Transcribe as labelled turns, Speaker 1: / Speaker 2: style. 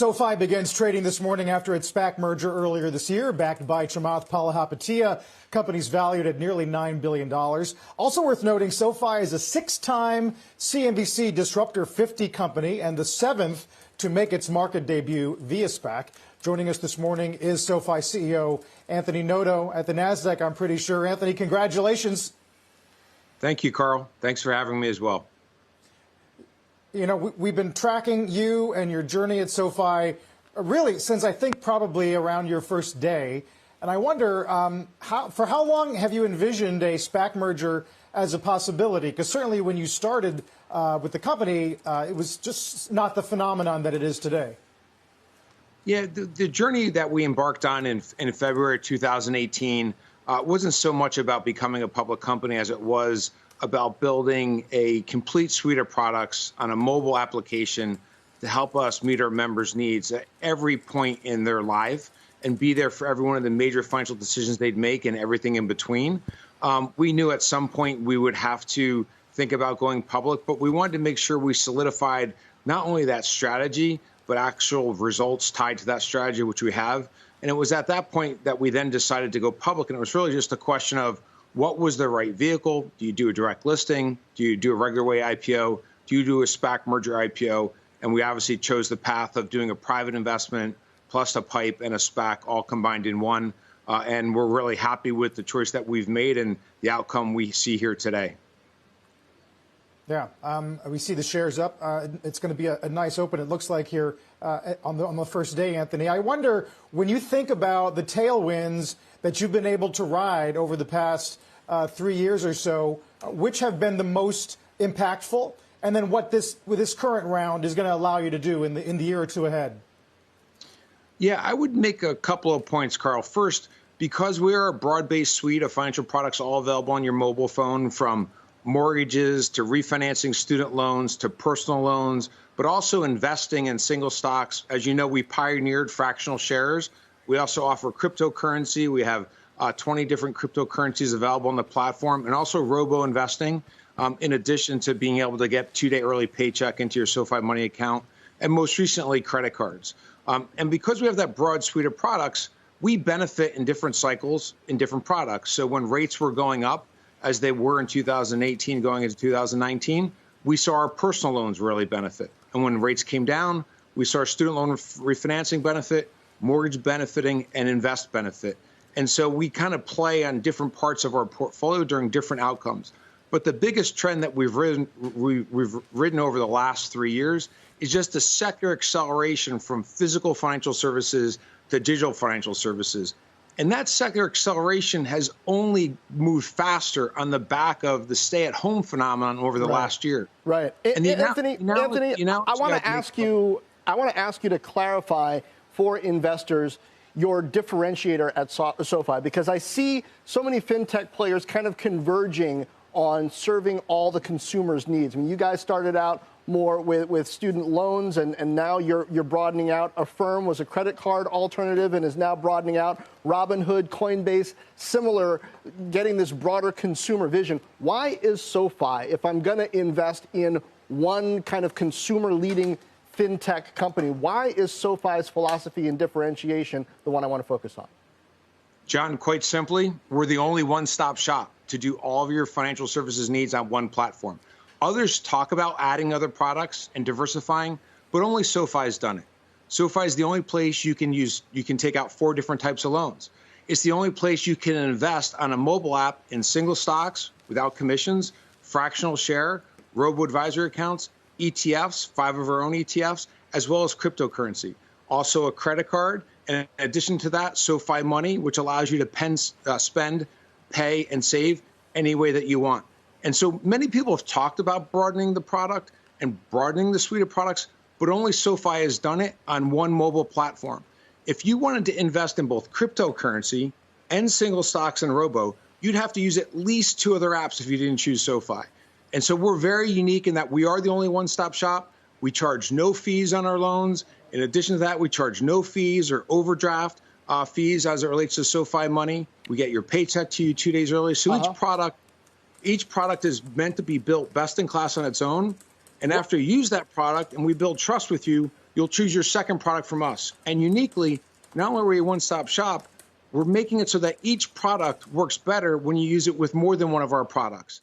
Speaker 1: SoFi begins trading this morning after its SPAC merger earlier this year, backed by Chamath Palihapitiya. Company's valued at nearly $9 billion. Also worth noting, SoFi is a six-time CNBC Disruptor 50 company and the seventh to make its market debut via SPAC. Joining us this morning is SoFi CEO Anthony Noto at the NASDAQ, I'm pretty sure. Anthony, congratulations.
Speaker 2: Thank you, Carl. Thanks for having me as well.
Speaker 1: You know, we've been tracking you and your journey at SoFi really since I think probably around your first day. And I wonder, for how long have you envisioned a SPAC merger as a possibility? Because certainly when you started with the company, it was just not the phenomenon that it is today.
Speaker 2: Yeah, the journey that we embarked on in February 2018 wasn't so much about becoming a public company as it was about building a complete suite of products on a mobile application to help us meet our members' needs at every point in their life and be there for every one of the major financial decisions they'd make and everything in between. We knew at some point we would have to think about going public, but we wanted to make sure we solidified not only that strategy, but actual results tied to that strategy, which we have. And it was at that point that we then decided to go public. And it was really just a question of what was the right vehicle? Do you do a direct listing? Do you do a regular way IPO? Do you do a SPAC merger IPO? And we obviously chose the path of doing a private investment plus a PIPE and a SPAC all combined in one. And we're really happy with the choice that we've made and the outcome we see here today.
Speaker 1: Yeah, we see the shares up. It's going to be a nice open, it looks like, here on the first day, Anthony. I wonder, when you think about the tailwinds that you've been able to ride over the past 3 years or so, which have been the most impactful? And then what with this current round is going to allow you to do in the year or two ahead?
Speaker 2: Yeah, I would make a couple of points, Carl. First, because we are a broad-based suite of financial products all available on your mobile phone, from mortgages to refinancing student loans to personal loans, but also investing in single stocks. As you know, we pioneered fractional shares. We also offer cryptocurrency. We have 20 different cryptocurrencies available on the platform, and also robo investing, in addition to being able to get 2-day early paycheck into your SoFi Money account, and most recently, credit cards. And because we have that broad suite of products, we benefit in different cycles in different products. So when rates were going up, as they were in 2018 going into 2019, we saw our personal loans really benefit. And when rates came down, we saw our student loan refinancing benefit, mortgage benefiting, and invest benefit. And so we kind of play on different parts of our portfolio during different outcomes. But the biggest trend that we've ridden over the last 3 years is just a secular acceleration from physical financial services to digital financial services. And that secular acceleration has only moved faster on the back of the stay-at-home phenomenon over the last year.
Speaker 3: Right. And Anthony, I want to ask you to clarify for investors your differentiator at SoFi, because I see so many fintech players kind of converging on serving all the consumers' needs. I mean, you guys started out more with student loans, and now you're broadening out. Affirm was a credit card alternative and is now broadening out. Robinhood, Coinbase, similar, getting this broader consumer vision. Why is SoFi, if I'm going to invest in one kind of consumer-leading fintech company, why is SoFi's philosophy and differentiation the one I want to focus on?
Speaker 2: John, quite simply, we're the only one-stop shop to do all of your financial services needs on one platform. Others talk about adding other products and diversifying, but only SoFi has done it. SoFi is the only place you can take out 4 different types of loans. It's the only place you can invest on a mobile app in single stocks without commissions, fractional share, robo-advisory accounts, ETFs, 5 of our own ETFs, as well as cryptocurrency. Also a credit card, and in addition to that, SoFi Money, which allows you to spend, pay, and save any way that you want. And so many people have talked about broadening the product and broadening the suite of products, but only SoFi has done it on one mobile platform. If you wanted to invest in both cryptocurrency and single stocks and robo, you'd have to use at least 2 other apps if you didn't choose SoFi. And so we're very unique in that we are the only one-stop shop. We charge no fees on our loans. In addition to that, we charge no fees or overdraft fees as it relates to SoFi Money. We get your paycheck to you 2 days early. So each product is meant to be built best in class on its own. And after you use that product and we build trust with you, you'll choose your second product from us. And uniquely, not only are we a one-stop shop, we're making it so that each product works better when you use it with more than one of our products.